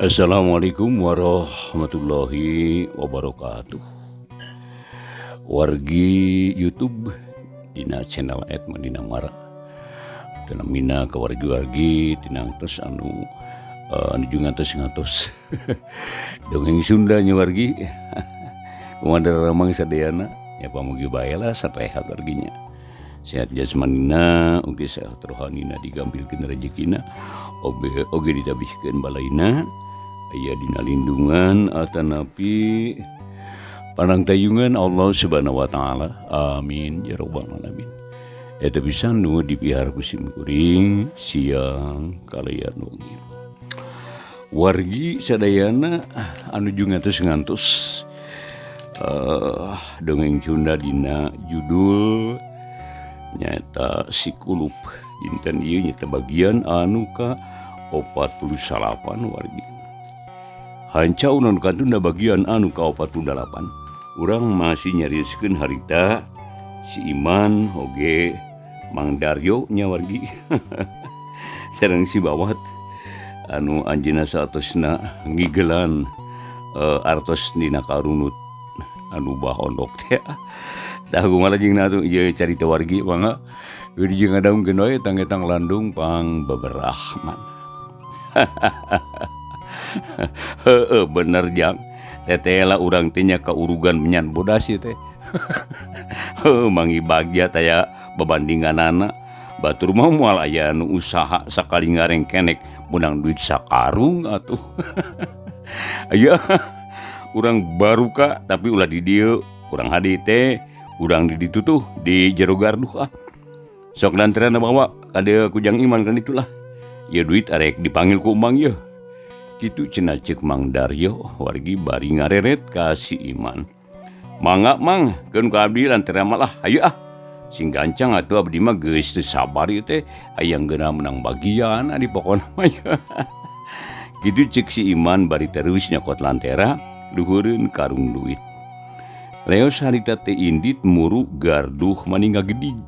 Assalamualaikum warahmatullahi wabarakatuh. Wargi YouTube dina channel Madina Mara. Dina mina ka wargi-wargi tinang tos anu juga ngantos dongeng Sunda nya wargi. Kumandar ramang sadayana ya pamugi bae lah sarehat warginya. Sehat jasmanina ugi sehat rohanina digampilkeun rezekina oge ditabihkeun balaina aya dina lindungan atanapi panangtayungan Allah Subhanahu wa taala. Amin ya rabbal alamin. Eta pisan nu dipihar ku simkuring siang kalian wengi. Wargi sadayana anu ngantos dongeng Sunda dina judul nyata si kulup dinten ieu nyata bagian anu ka 48 wargi. Hanca unon kantuna bagian anu ka 48. Urang masih nyarioskeun harita si Iman oge Mang Daryo nya wargi. Sareng si Bawat anu anjeunna saatosna ngigelan artos dina karunut anu bahondok teh. Tah kumaha jeung na ieu carita wargi mangga geus jeung ngadaungkeun wae tang-etang landung pang baberahman. Heeh bener jang. Tetela urang teh nya kaurugan menyan bodas ieu teh. Heuh mangi bagja taya babandinganana. Batur mah moal aya anu usaha sakali ngareng kenek menang duit sakarung atuh. Aya urang baruka tapi ulah di dieu urang hade teh urang di ditu tuh di jero garduh sok lantaran bawa kada kujang Iman kan itulah ya duit arek dipanggil ku Mang ye kitu cenah ceuk Mang Daryo wargi bari ngareret ka si Iman. Mangga Mang keun ka abdi lantaran malah hayu sing gancang atuh abdi mah geus teu sabar ieu teh hayang geuna menang bagian di pokona mah ya. Kitu ceuk si Iman bari terus nyokot lantera luhureun karung duit. Leos harita teh indit muru garduh maningga gedig.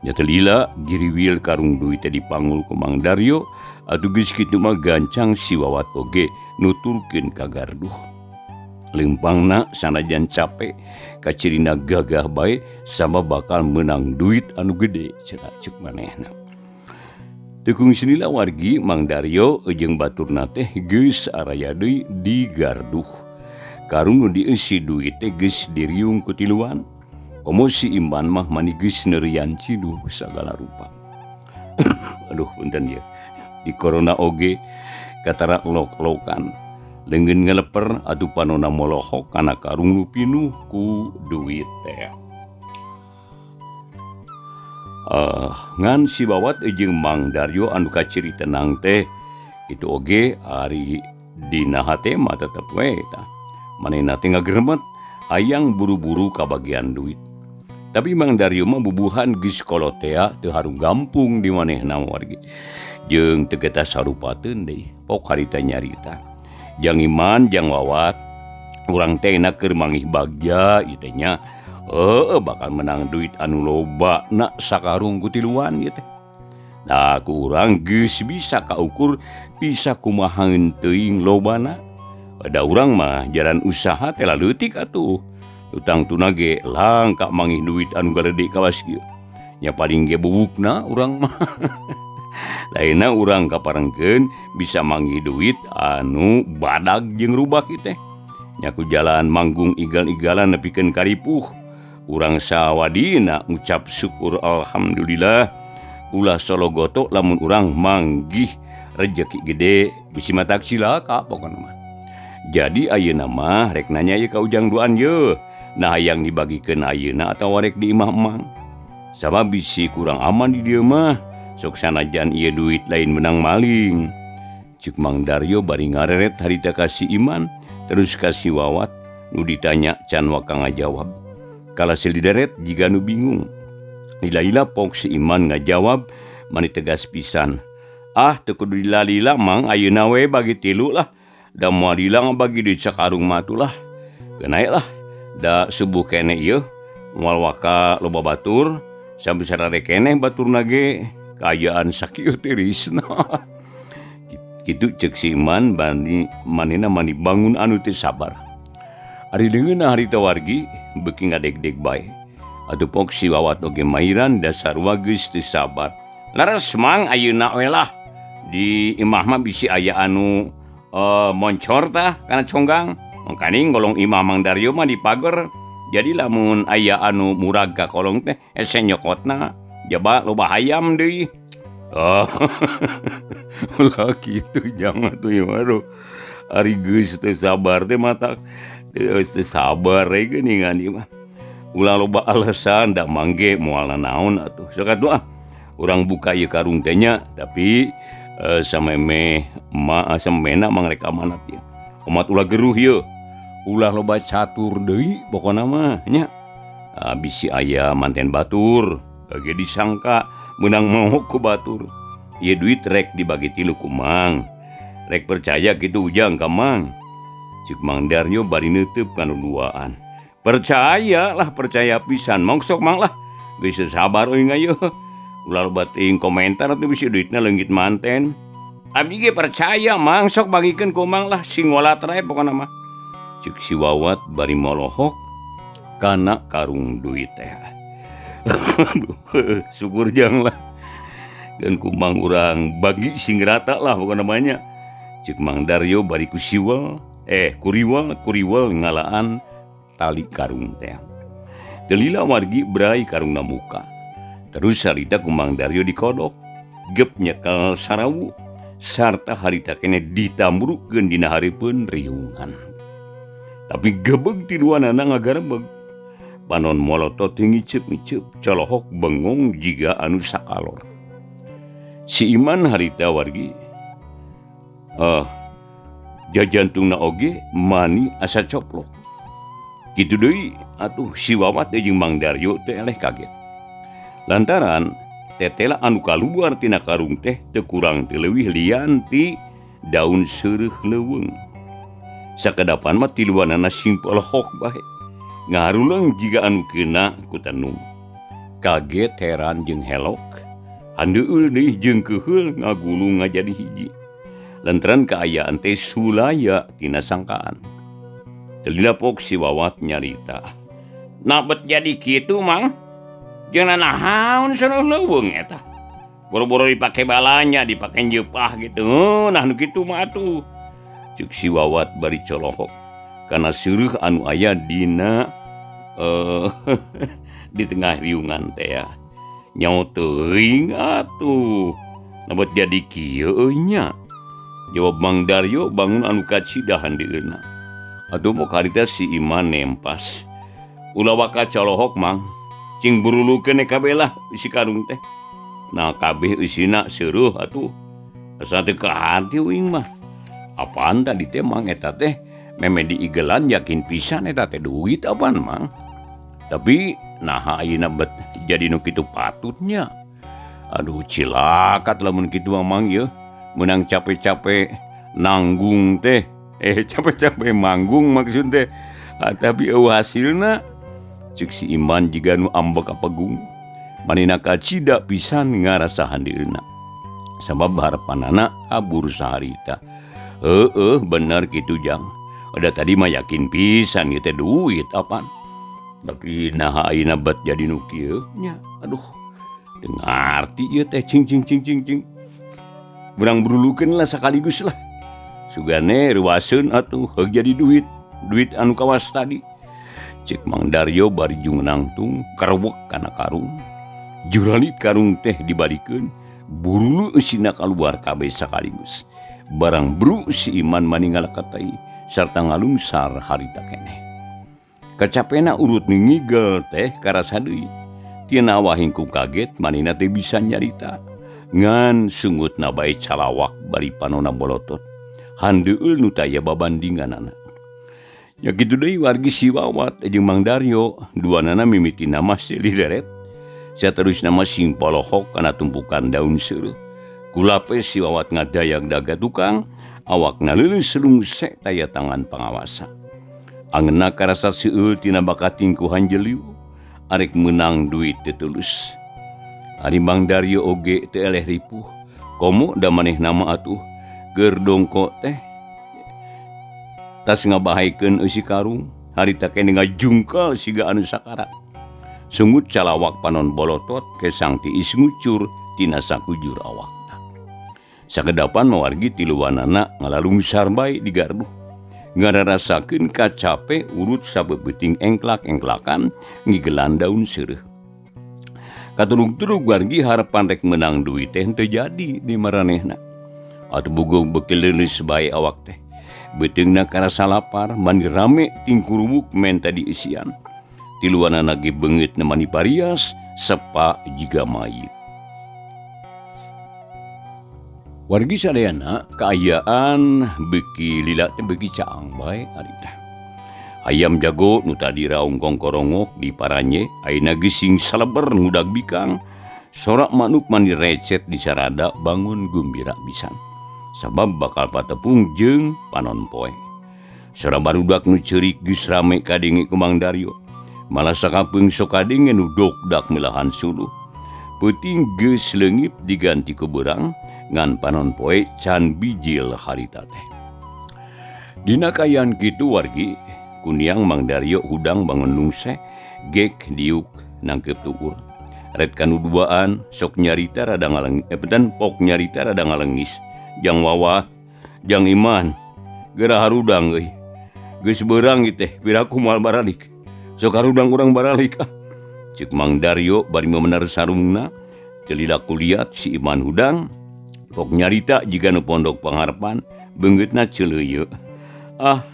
Nya teu lila giriwil karung duit teh dipanggul ku Mang Daryo atuh geus kitu mah gancang si Wawat oge nuturkeun ka garduh. Lempangna sanajan capek kacirina gagah bae sama bakal menang duit anu gede cenah ceuk manehna. Teu kungsi lila wargi Mang Daryo jeung baturna teh geus araya deui di garduh. Karung nu dieusi duit teh geus diriung ku tiluan. Komo si Iman mah mani geus neurian ciduh sagala rupa. Aduh punten ya. Di corona oge katara lok-lokan. Leungeun ngaleper atuh panonna molohok kana karung nu pinuh ku duit teh. Ngan si Bawat jeung Mang Daryo anu kaciri tenang teh itu oge ari dina hate mah tetep we tah. Manehna teh ngageremet hayang buru-buru kabagian duit. Tapi Mang Daryo mah bubuhan geus kolotea teu harung gampung di manehna wargi. Jeung teu getas sarupateun deui pok harita nyarita. Jang Iman jang Wawat urang teh na keur mangih bagja ieu teh nya bakal menang duit anu loba na sakarung ku tiluan ieu teh. Nah ku urang geus bisa kaukur bisa kumaha teuing lobana. Ada urang mah jalan usaha teh leutik atuh. Utang tuna ge langka mangih duit anu galede kawas kieu. Nya paling ge bubukna urang mah. Lainna urang kaparengkeun bisa mangih duit anu badag jeung rubak ieu teh. Nya ku jalan manggung igal-igalan nepikeun karipuh. Urang sawadina ngucap syukur alhamdulillah. Ulah sologoto lamun urang manggih rejeki gede bisi matak cilaka pokona mah. Jadi ayeuna mah rek nanya ieu ka ujang duan ye. Nah hayang dibagikeun ayeuna atawa rek di imah-imah. Sama bisi kurang aman di dieu mah. Sok sanajan ieu duit lain menang maling. Ceuk Mang Daryo bari ngareret harita ka si Iman terus ka si Wawat nu ditanya can waka ngajawab. Kalasil dideret jiga nu bingung. Lila-lila pok si Iman ngajawab mani tegas pisan. Teu kudu lila-lila Mang ayeuna we bagi 3 lah. Da moal lila bagi duit sakarung mah atuh lah. Geunai lah. Da subuh kene ieu moal waka loba batur sambil sarare keneh baturna ge kaayaan sakieu tirisna. Kitu cek si Iman manena mani bangun anu teu sabar. Ari leungeunna harita wargi beuki ngadeg-deg bae. Atuh pok si Wawat oge mairan dasar geus teu sabar. Laras mang ayeuna we lah. Di imah mah bisi aya anu moncor tah kana conggang. Mangkani golong imah Mang Daryo mah di pager. Jadi lamun aya anu murag ka kolong teh ese nyokotna. Jaba loba hayam deui. Oh. Ulah kitu jangan tuh ya waduh. Ari geus teu sabar teh mata geus teu sabar geuningan ieu mah. Ulah loba alasan da mangge moalna naon atuh. Sok atuh urang buka ieu karung teh nya tapi sameme samena mangrek amanat ieu. Umat ulah geruh ieu. Ulah loba catur deui pokona mah nya. Bisi aya manten batur, ge disangka menang mohok ku batur. Ieu duit rek dibagi 3 ku Mang. Rek percaya kitu ujang ka Mang. Cik Mang Daryo bari neuteup kana duaan. Percaya pisan. Mongsok Mang lah. Geus sabar euy ngayeuh. Ulah loba teuing komentar atuh bisi duitna leungit manten. Abdi ge percaya Mang, sok bagikeun ku Mang lah sing walat rae pokona mah. Cik si Wawat bari molohok kana karung duit teh. Aduh, syukur jang lah. Dan ku Mang urang bagi sing rata lah pokona namanya. Cik Mang Daryo bari ku kuriwel ngalaan tali karung teh. Delila wargi berai karungna muka. Terus harita ku Mang Daryo dikodok. Gep nyekel sarawu sarta harita kene ditambrukkeun dina hareupeun riungan. Tapi gebeg tiluanana ngagarebeg. Panon molotot ngiceup-ngiceup colohok bengong jiga anu sakalor. Si Iman harita wargi jajantungna oge mani asa coplok. Kitu deui atuh si Wawat jeung Mang Daryo teh eleh kaget. Lantaran tetela anu kaluar tina karung teh teu kurang teu leuwih lian ti daun seureuh leuweung. Sakadapan mah tiluanana sing polohok bae. Ngaruleung jiga anu keuna ku Tenung. Kaget heran jeung helok. Handeueul deui jeung keuheul ngagulung ngajadi hiji. Lantaran kaayaan teh sulaya tina sangkaan. Teu pok si Wawat nyarita. Nabet jadi kitu Mang. Jeung nahaun seureuh leuweung eta. Boro-boro dipake balanya, dipake jeupah gitu. Nah nu kitu mah atuh. Cuk si Wawat bari colohok kana seureuk anu aya dina di tengah riungan teh ya. Nyaho teuing atuh. Nabet jadi kieu nya. Jawab Mang Daryo bangun anu kacida handeueuna. Atuh mok harita si Iman nempas. Ulah waka colohok Mang. Cing burulukeun kabeh lah isi karung teh. Nah kabeh isina seuruh atuh. Asa teu kahati uing mah. Apaan tadi teh Mang eta teh meme diigelan yakin pisan eta teh duit apaan Mang. Tapi naha ayeuna bet jadi nu kitu patutnya. Aduh cilakat lamun kitu Mang ieu. Menang capek-capek nanggung teh. Capek-capek manggung maksud teh. Tapi hasilna cek si Iman jiga nu ambek apegung. Manina kacida pisan ngarasa handeueuna. Sabab harapanana abur saharita. Bener gitu jang. Udah tadi mah yakin pisan gitu duit apaan. Tapi nah ayeuna bet jadi nu kieu nya. Aduh. Teu ngarti ieu teh cing. Urang brulukeun lah sakaligus lah. Sugane ruaseun atuh heug jadi duit. Duit anu kawas tadi. Cek Mang Daryo bari jung nangtung karwek kana karung. Juralit karung teh dibalikeun. Burulu eusina kaluar kabeh sakaligus. Barang bru si Iman maninggal katai sarta ngalungsar harita keneh. Kacapena urut ngigel teh karasa deui. Tina wahingku kaget manina teh bisa nyarita. Ngan sungutna bae calawak bari panona bolotot. Handeueul nu taya babandinganana. Ya kitu deui wargi si Wawat jeung Mang Daryo duanana mimiti nama silih deret. Saterusna mah sing polohok kana tumpukan daun seureuk. Kulape si Wawat ngadayag daga tukang, awakna leuleus selungsek taya tangan pangawasa. Angeunna karasa seueul tina bakat tingkuhan jeliu, arek menang duit teu tulus. Ari Mang Daryo oge teu eleh ripuh, komo da maneh nama atuh, gerdongkok teh tas ngabahaikeun eusi karung harita kene ngajungkal siga anu sakarat. Sungut calawak panon bolotot kesang tiis ngucur tina sakujur awakna. Sakedapan mawargi tiluanana ngalalungsar bae di garduh. Ngararasakeun kacape urut sabeuting engklak-engklakan ngigelan daun seureuh. Katurug-turug wargi harapan rek menang duit teh teu jadi di maranehna. Atuh bugog beukeul leuleus bae awak teh. Beteungna karasa lapar mani rame tingkurubuk men tadi isian. Tiluanana ge beungeut nemani parias sepa jiga mayit. Wargi sadayana kaayaan beuki lila teh beuki caang bae ari teh. Ayam jago nu tadi raung kongkorongok di paranye ayeuna geus saleber ngudag bikang. Sorak manuk mani recet di sarada bangun gumbira pisan. Sabab bakal patepung jeung panon poe. Sora barudak nu ceurik geus rame kadenge ku Mang Daryo. Malah sakapeung sok kadenge nu dokdak melahan suluh. Peuting geus leungip diganti ku beurang ngan panon poe can bijil harita teh. Dina kaayaan kitu wargi kuniang Mang Daryo hudang bangun nungse gek diuk nangkep tuur. Red kanu duaan sok nyarita rada pok nyarita rada ngalengis. Jang Wawa, jang Iman, geura harudang euy. Geus beurang ieu teh piraku moal baralik. Sok harudang urang baralik ah. Ceuk Mang Daryo bari memenar sarungna, teu lila kuliat si Iman hudang, pok nyarita jiga nu pondok pangarepan, beungeutna ceuleuyeuk. Ah,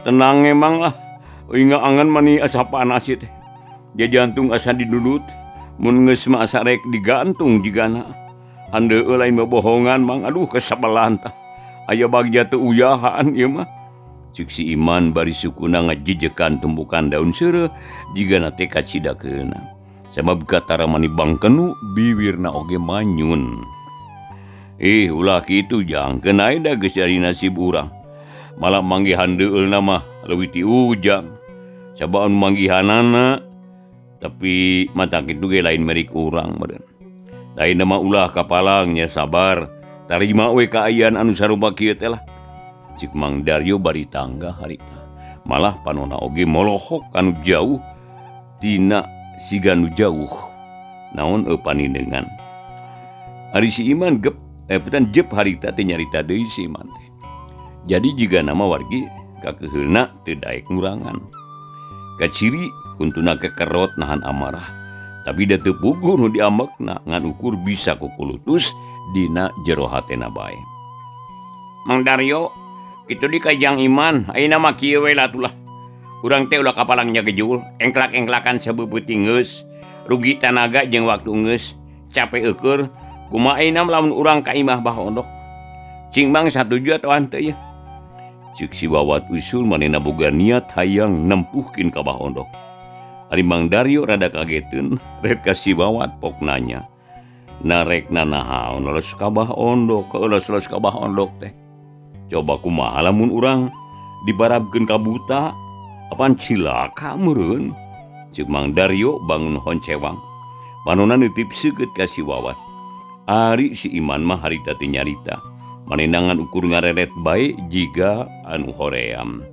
tenang emang ah. Inga angan mani asa panas ieu teh. Dia jantung asa didudut, mun geus mah asa rek digantung jigana. Handeueul lain bohongan Mang, aduh kesabelan tah. Aya bagja teu uyahan ieu mah. Ceuk si Iman bari sukuna ngajejekan tumbukan daun seureuh jigana teh kacidakeuna. Sabab katara mani bangkenu bibirna oge manyun. Ulah kitu jang, keun da geus jadi nasib urang. Malah manggih handeueulna mah leuwih ti ujang. Sabab anu manggihanana tapi mata kitu ge lain merik urang meureun. Daina mah ulah kapalang nya sabar, tarima we kaayaan anu sarupa kieu teh lah. Cik Mang Daryo bari tangga harita. Malah panonna oge molohok anu jauh tina siga nu jauh. Naon panindeungan. Ari si Iman jep harita teh nyarita deui si Iman teh. Jadi jiga nama wargi kakeheulna teu daek ngurangan. Kaciri kuntuna kekerot nahan amarah. Tapi da teu puguh nu diambekna ngan ukur bisa kukulutus dina jero hatena bae. Mang Daryo, kitu di kajang Iman, ayeuna mah kieu we latulah. Urang teh ulah kapalangnya gejul, engklak-engklakan sabeueuting geus, rugi tanaga jeung waktu geus, capek eukeur, kumaha ayeuna lamun urang ka imah Bah Ondok. Cing Mang satuju atuh henteu ya. Ceuk si Wawat usul manehna boga niat hayang nempuhkeun ka Bah Ondok. Ari Mang Daryo rada kageteun, red ka si Wawat pok nanya. Narekna nahaon leus ka Bah Ondok, leus ka Bah Ondok teh. Coba kumaha lamun urang dibarabkeun ka buta, apaan cilaka meureun. Ceuk Mang Daryo bangun honcewang. Panonna neutip seukeut ka si Wawat. Ari si Iman mah harita teh nyarita. Manenangan ukur ngareret bae jiga anu hoream.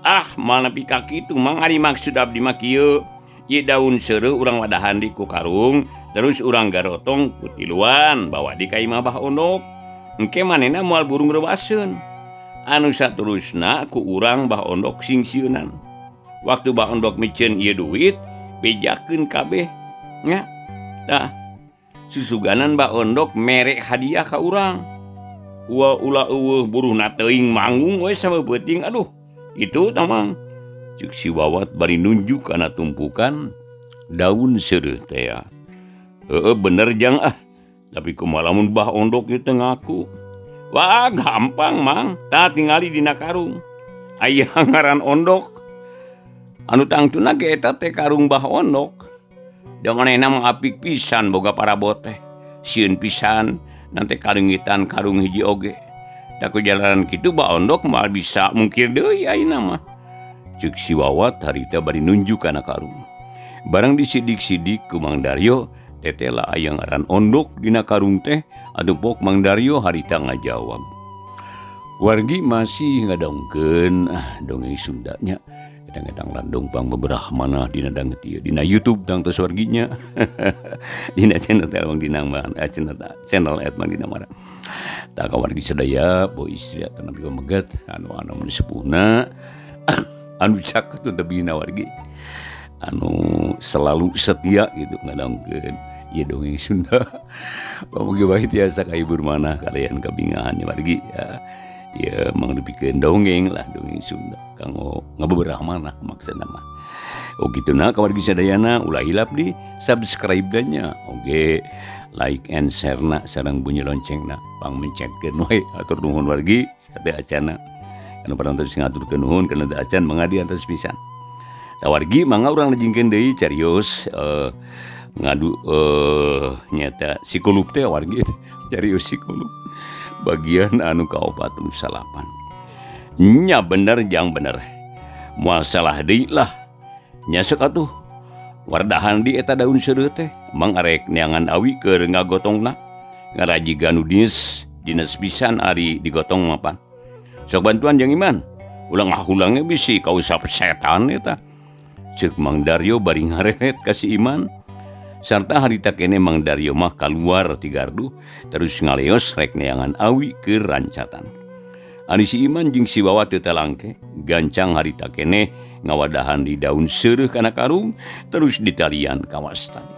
Ah, mal nepi ka kitu Mang, ari maksud abdi mah kieu. Ieu daun seureuh urang wadahan di ku karung, terus urang garotong ku tiluan bawa di ka imah Bah Ondok. Engke manehna moal burung reuaseun. Anu saterusna ku urang Bah Ondok sing sieunan. Waktu Bah Ondok miceun ieu duit, bejakeun kabeh. Nya. Tah. Susuganan Bah Ondok mere hadiah ka urang. Ulah eueuh buruhna teuing manggung we sabeuting, aduh. Itu tah Mang. Ceuk si Wawat bari nunjuk kana tumpukan daun seureuh teh. Heueuh bener jang ah. Tapi kumaha lamun Bah Ondok ieu teh ngaku. Wah, gampang Mang. Tah tingali dina karung. Aya ngaran Ondok. Anu tangtuna ge eta teh karung Bah Ondok. Da manehna mah apik pisan boga parabot teh. Sieun pisan nanti karingitan karung hiji oge. Da ku jalanan kitu Bah Ondok moal bisa mungkir deui ayeuna mah. Ceuk si Wawat harita bari nunjuk kana karung. Barang disidik-sidik ku Mang Daryo, teteh lah aya ngaran Ondok dina karung teh, atuh pok Mang Daryo harita ngajawab. Wargi masih ngadongkeun dongeng Sundanya. Kadang-kadang landong pang beberapa mana dina dangeuti dina YouTube dang tos warginya. Dina channel teh bang dina channel mang dina mara. Tah ka wargi sadaya boh istri atan nabi megat anu mun sepuhna anu caket teu bina wargi. Anu selalu setia gitu ngadongkeun ieu dongeng Sunda. Pamugi bae tiasa ka ibu mana kalian kabingahan wargi ya. Ya mangdepikeun dongeng lah dongeng Sunda kanggo ngabeberah mana maksudna mah. Oh gituna ka wargi sadayana ulah hilap di subscribe danya oge like and share na sareng bunyi loncengna pang mencetkeun we atur nuhun wargi sate acana anu parantos ngaturkeun nuhun kana teu acan mangadi antos pisan. Da wargi mangga urang lajengkeun deui carios ngadu nyata psikolog teh wargi carios psikolog bagian anu ka-48 nya bener jang bener moal salah deui lah nya sok atuh wardahan di eta daun seureu teh mang arek neangan awi keur ngagotongna ngarajigan dinas pisan ari digotong mapan sok bantuan jeung Iman ulah ngahulangnya bisi kausap setan eta ceuk Mang Daryo bari ngarenet ka si Iman sarta harita kene Mang Daryo mah kaluar ti gardu terus ngaleos rek neangan awi ke rancatan. Ani si Iman jeung si Wawa teu talangke gancang harita kene ngawadahan di daun seureuh kana karung terus ditalian ka wastani.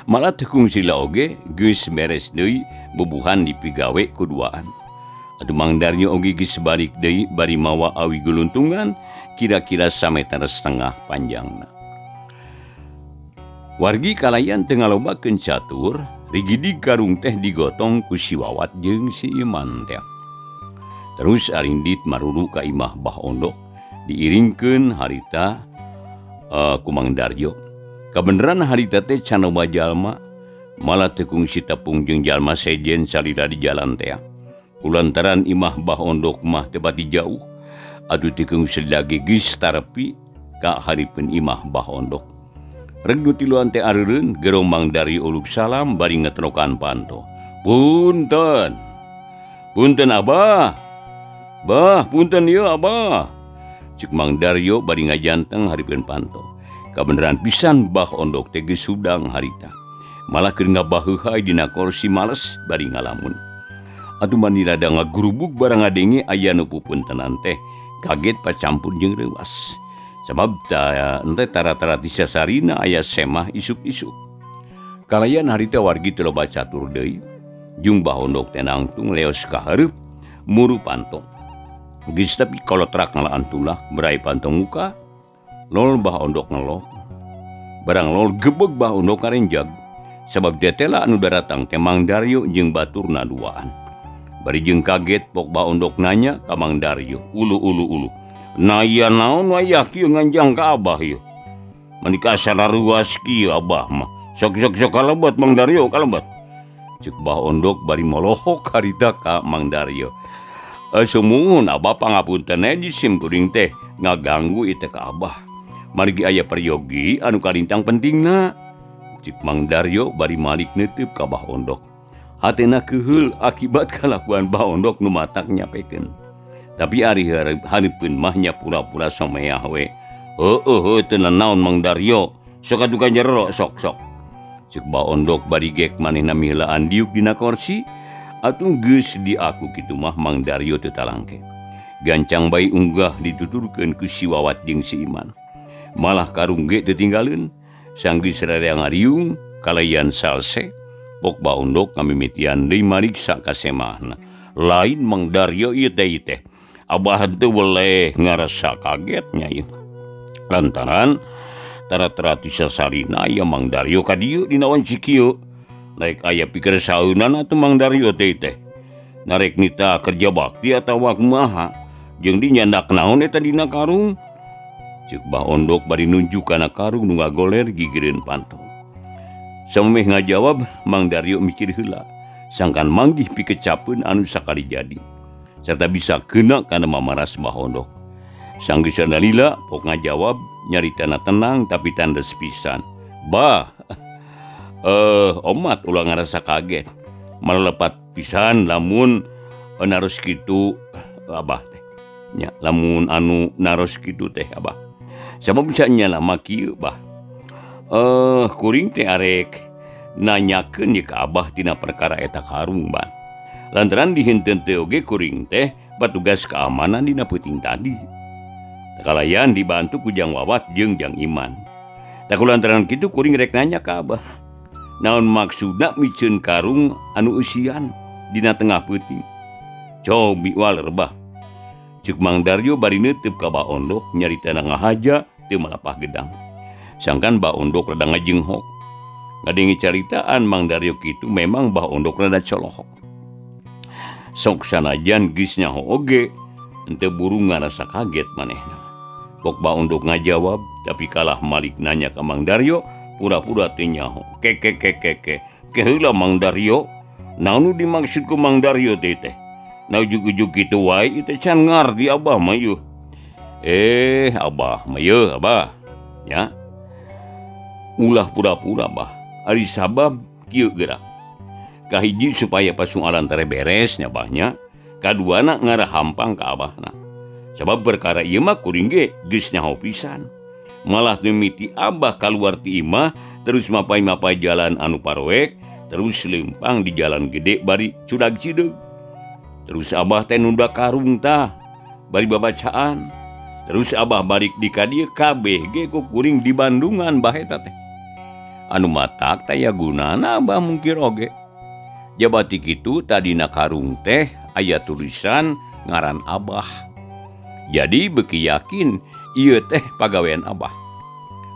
Malah teu kungsila oge geus beres deui bubuhan dipigawe kuduaan. Atuh Mang Daryo oge geus balik deui bari mawa awi guluntungan kira-kira sameter setengah panjangna. Wargi kalayan teu ngalobakeun catur, rigidi karung teh digotong ku si Wawat jeung si Iman teh. Terus arindit maruru ka imah Bah Ondok, diiringkeun harita ku Mang Daryo. Kabeneran harita teh can loba jalma, malah teu kungsi tepung jeung jalma sejen salila di jalan teh. Kulantaran imah Bah Ondok mah teu pati jauh, atuh teu kungsi lagi geus tarepi ka hareupeun imah Bah Ondok. Reg nu tiluan teh areureun gerong Mang Daryo uluk salam bari ngetrokan panto. Punten. Punten Abah. Bah, punten ieu Abah. Cik Mang Daryo bari ngajanteng hareupeun panto. Kabeneran pisan Bah Ondok teh geus sudang harita. Malah keur ngabaheuhay dina kursi males bari ngalamun. Atuh mani rada ngagurubuk barang ngadenge aya nu pupuntenan teh kaget pacampur jeung reuas. Sabab ente tara-tara tisasarina aya semah isuk-isuk. Kalayan harita wargi teu loba catur deui. Jung Bah Ondok teh nangtung leos ka hareup muru panto. Geus tapi kolotrak ngalaan tulah berai panto muka. Lol Bah Ondok ngeloh. Barang lol gebeg Bah Ondok karenjag. Sabab dia tela anu daratang teh Mang Daryo jeung baturna duaan. Bari jeung kaget pok Bah Ondok nanya ka Mang Daryo, ulu. Nah iya naon wayah kieu nganjang ka Abah ieu. Manika sararuas kieu Abah mah. Sok kalebet Mang Daryo kalebet. Ceuk Bah Ondok bari molohok harita ka Mang Daryo. Sumuhun Abah pangapunten di simkuring teh ngaganggu ieu ka Abah. Margi aya peryogi anu kalintang pentingna. Ceuk Mang Daryo bari malik neuteup ka Bah Ondok. Hatena keheul akibat kalakuan Bah Ondok nu matak nyapekeun. Tapi ari hareupeun mah nya pura-pura someah we. Heueuh teu naon Mang Daryo. Sok atuh ka jero sok. Ceuk Bah Ondok bari gek manehna miheulaan diuk dina kursi. Atuh geus diaku kitu mah Mang Daryo teu talangke. Gancang bae unggah dituturkeun ku si Wawat jeung si Iman. Malah karung ge teu tinggalkeun. Sanggeus rarea ngariung kalayan salse. Pok Bah Ondok ngamimitian deui mariksa ka semahna. Lain Mang Daryo ieu teh. Abah teu weleh ngarasa kagetnya ieu. Lantaran tara-tara tisasarina aya Mang Daryo ka dieu dina wanci kieu. Laek aya pikeun saeunan atuh Mang Daryo teh. Narek nita kerja bakti atawa kumaha. Jeung dinyandak naon eta dina karung. Ceuk Bah Ondok bari nunjuk kana karung nu ngagoler gigireun panto. Samemeh ngajawab Mang Daryo mikir heula. Sangkan manggih pikecapeun anu sakali jadi. Serta bisa kena kana mamaras Bah Ondok. Sanggeus lila pok ngajawab nyaritana tenang tapi tandes pisan. Bah, omat ulah ngarasa kaget. Malah lepat pisan lamun naros kitu abah teh. Nya lamun anu naros kitu teh abah. Sabab bisa nyala kieu bah. Kuring teh arek nanyakeun ye ka abah tina perkara eta karung bah. Lantaran dihinteun teh oge kuring teh petugas keamanan dina peuting tadi. Kalayan dibantu ku Jang Wawat jeung Jang Iman. Da kulantaran kitu kuring rek nanya ka abah. Naon maksudna miceun karung anu usian dina tengah peuting. Cobi waler bah. Ceuk Mang Daryo bari neuteub ka Ba Ondok nyaritana ngahaja teu malapah gedang. Sangkan Ba Ondok rada ngajenghok. Ngadengi caritaan Mang Daryo kitu memang Ba Ondok rada colohok. Sok sanajan geus nyaho oge henteu buru ngarasa kaget manehna. Pok Ba Ondok ngajawab tapi kalah malik nanya ka Mang Daryo pura-pura teu nyaho. Keheula Mang Daryo, naon nu dimaksud ku Mang Daryo teh? Na ujug-ujug kitu wae ieu teh can ngarti abah mah yeuh. Abah mah yeuh abah. Ya. Ulah pura-pura bah. Ari sabab kieu geura. Kahiji supaya pasungalan teh beres nya bahnya. Kaduana ngarah hampang ka abahna. Sabab perkara ieu mah kuring ge geus nyaho pisan. Malah teu miti abah kaluar ti imah terus mapai-mapai jalan anu paroek, terus lempang di jalan gede bari cudag cideug. Terus abah teh nunda karung tah bari babacaan. Terus abah balik di ka dieu kabeh ge ku kuring di Bandungan bah eta teh. Anu matak teh ya gunana abah mungkir oge. Jabati kitu tadina karung teh aya tulisan ngaran abah. Jadi beuki yakin ieu teh pagawean abah.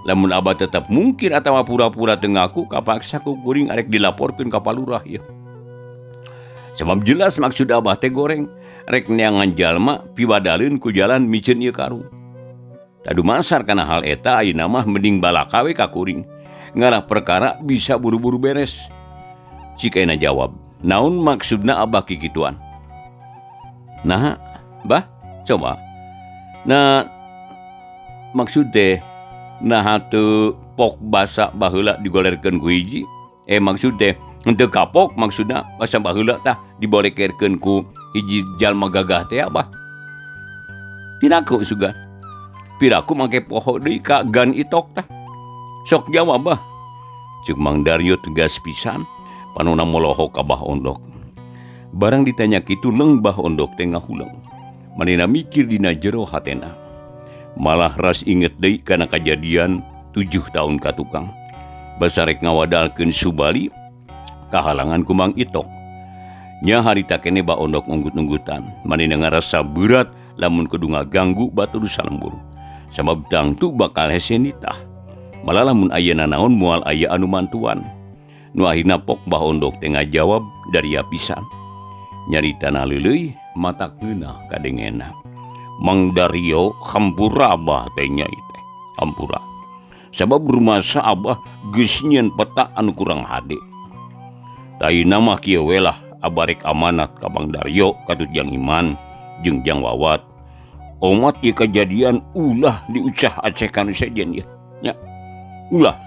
Lamun abah tetap mungkir atawa pura-pura teu ngaku kapaksa ku kuring arek dilaporkeun ka palurah ieu. Sebab jelas maksud abah teh goreng rek neangan jalma piwadaleun ku jalan miceun ieu karung. Tadu masar kana hal eta ayeuna mah mending balaka we ka kuring. Ngarah perkara bisa buru-buru beres. Cikaina jawab, naon maksudna abah kikituan? Nah, bah, coba. Nah, maksud teh nah teu pok basa baheula digolerkeun ku hiji. Maksud teh henteu kapok maksudna basa baheula tah dibolekerkeun ku hiji jalma gagah teh abah. Piraku sugan. Piraku make poho deui ka gan itok tah. Sok jawab bah. Ceuk Mang Daryo tegas pisan panonna molohok ka Bah Ondok. Barang ditanya kitu leung Bah Ondok teh ngahuleung. Manehna mikir dina jero hatena. Malah ras inget deui kana kajadian 7 tahun ka tukang. Basarek ngawadalkeun Subali kahalangan ku Mang Itok. Nya harita keneh Bah Ondok unggut-unggutan. Manehna ngarasa berat lamun kudu ngaganggu batur salembur. Sabab tangtu bakal hese nitah. Malah lamun ayeuna naon moal aya anu mantuan. Nu akhirna pok Bah Ondok teh ngajawab dari pisan. Nyaritana leuleuy matak ngeunah kadengena. Mang Daryo hampura abah teh nya teh. Hampura. Sabab rumasa abah geus nyieun peta anu kurang hade. Taina mah kieu we lah abah rek amanat ka Mang Daryo katut Jang Iman jeung Jang Wawat. Omat ieu kajadian ulah diucah acekan sejen ieu. Nya. Ulah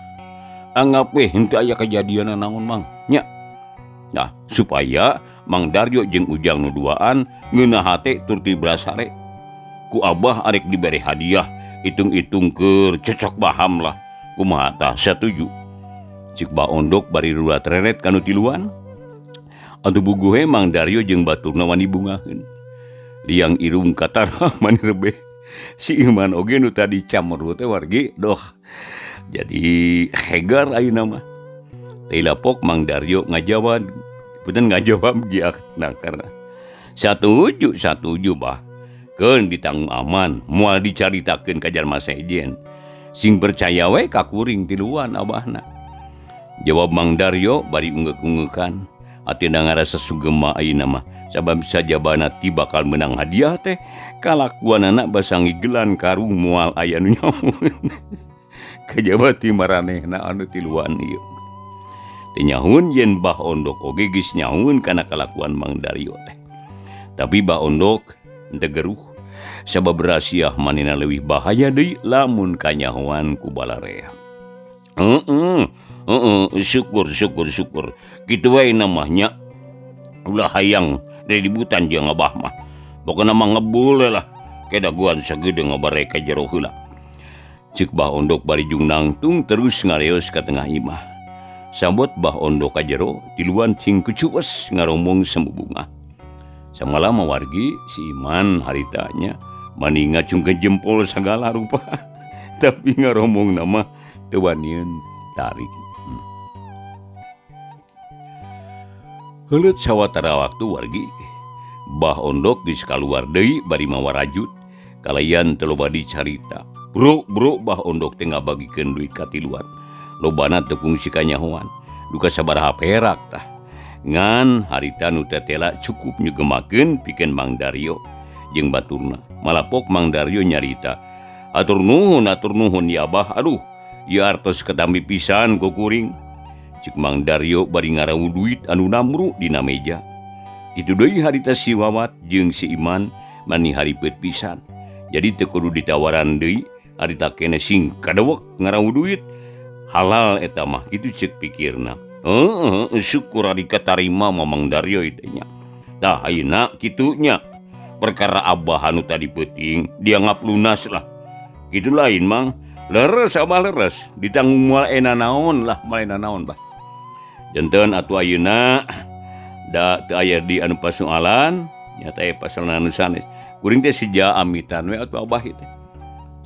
anggap we henteu aya kajadian naon Mang. Nya. Nah, supaya Mang Daryo jeung Ujang nu duaan ngeunah hate tur ti brasare. Ku abah arek dibere hadiah, itung-itung keur cocok paham lah. Kumaha tah satuju. Cik Ba Ondok bari rurat reret kanu tiluan. Anu buguhe Mang Daryo jeung baturna wani bungaheun. Liang irung katara mani rebeh. Si Iman oge nu tadi camru teh wargi doh. Jadi hegar ayeuna mah. Teu lapok Mang Daryo ngajawab. Punten ngajawab giakna karena satuju bah. Keun ditanggung aman moal dicaritakeun ka jalma sejen. Sing percaya we ka kuring tiluan abahna. Jawab Mang Daryo bari ungeuk-ungeukan. Atina ngarasa sugema ayeuna mah. Sabab sajabana ti bakal menang hadiah teh kalakuanana basa ngigelan karung moal aya nu nyahoeun. Kajaba ti maranehna anu tiluan ieu. Teu nyahoeun yen Bah Ondok oge geus nyahoeun kana kalakuan Mang Daryo teh. Tapi Bah Ondok henteu geruh. Sabab rahasia manehna leuwih bahaya deui lamun kanyahoan ku balarea. Syukur. Kitu wae namanya ulah hayang dari dibutan jeung Abah mah. Pokona mah ngebule lah. Kedaguan sagede ngabare ka jero heula. Cik Bah Ondok bari jung nangtung terus ngaleos ka tengah imah. Sambut Bah Ondok ka jero, tiluan cing kucuwes ngaromong sembubunga. Samalama wargi si Iman haritanya mani ngacungkeun jempol sagala rupa. Tapi ngaromong nama teu wanian tarik. Heuleut sawatara waktu wargi Bah Ondok geus kaluar deui bari mawa rajut kalayan teu loba dicarita. Bro Bah Ondok teh ngabagikeun duit ka tiluan. Lobana teu fungsi kanyahoan. Duka sabaraha perak tah. Ngan harita nu tetela cukup nyugemakeun pikeun Mang Daryo jeung baturna. Malapok Mang Daryo nyarita, atur nuhun ya Abah, aduh ieu artos ketambi pisan ku kuring. Cik Mang Daryo bari ngarawu duit anu namru dina meja. Kitu deui harita si Wawat jeung si Iman mani haripeut pisan. Jadi teu kudu ditawaran deui, harita kene sing kadewek ngarawu duit. Halal eta mah kitu ceuk pikirna. Syukur ari katarima Mang Daryo ieu nya. Tah ayeuna kitunya. Perkara Abah anu tadi peuting dianggap lunas lah. Kitu lain Mang. Leres Abah leres, ditanggung moal ena naon lah, malena naon bah. Janten atuh ayeuna da teu aya di anu pasoalan, nyata pasalna anu sanes. Kuring teh sija amitan we atuh Abah teh.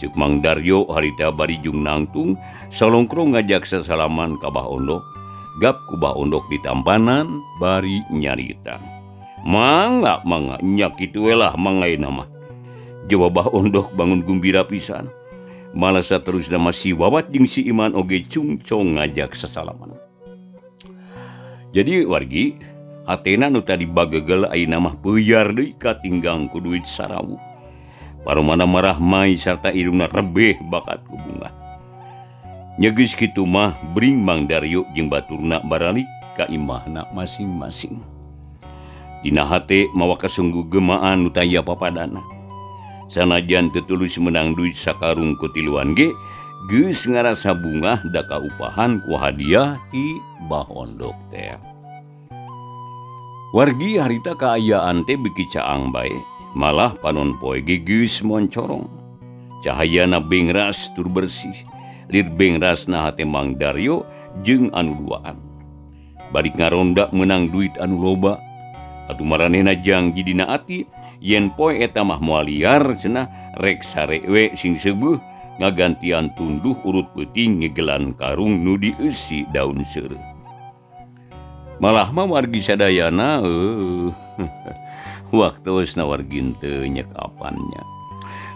Cuk Mang Daryo harita bari jung nangtung salongkrong ngajak sasalaman ka Bah Ondok. Gap ku Bah Ondok ditampanan bari nyarita. Mangga nya kitu we lah mangaina mah. Jawa Bah Ondok bangun gumbira pisan. Malah saterusna masih Wawat jeung si Iman oge cungcong ngajak sasalaman. Jadi wargi hatena nu tadi bagegel ayeuna mah beuyar deui katinggang ku duit sarawu. Paromana marah mai sarta irungna rebeh bakat ku bunga. Nya geus kitu mah bring Mang Daryo jeung baturna baralik ka imahna masing-masing. Dina hate mawa kasungguh gemaan nu taya papadana. Sanajan teu tulus menang duit sakarung ku tiluan ge, geus ngarasa bungah da kaupahan ku hadiah ti Bah Ondok teh. Wargi harita kaayaan teh beki caang bae, malah panon poe ge geus moncorong. Cahayana bengras tur bersih, lir bengrasna hate Mang Daryo jeung anu duaan. Bari ngaronda menang duit anu loba, atuh maranehna janji dina ati yen poe eta mah moal liar cenah rek sarewe sing seueuh ngagantian tunduh urut peuting ngegelan karung nu dieusi daun seureuh. Malah mah wargi sadayana waktosna wargi teu nyekapannya.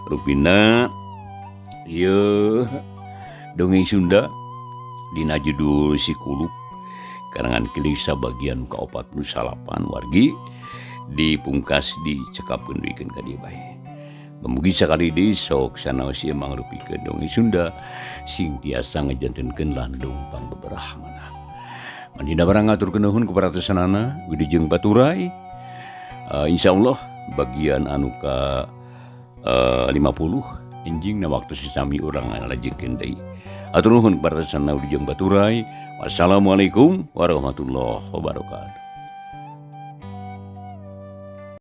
Rupina ieu dongeng Sunda dina judul Si Kulup karangan Kilisa bagian ka-48 wargi dipungkas dicekapkeun duikeun ka dieu bae. Mugi sakali deui sok sanaos ieu mangrupikeun dongeng Sunda sing tiasa ngajantenkeun landung pangbeberah manah. Mandina barang ngaturkeun nuhun ku paratosanana wilujeng baturai. Insyaallah bagian anu ka 50 enjingna waktu sesami urang ngalajengkeun deui. Atur nuhun ku paratosanana wilujeng baturai. Wassalamualaikum warahmatullahi wabarakatuh.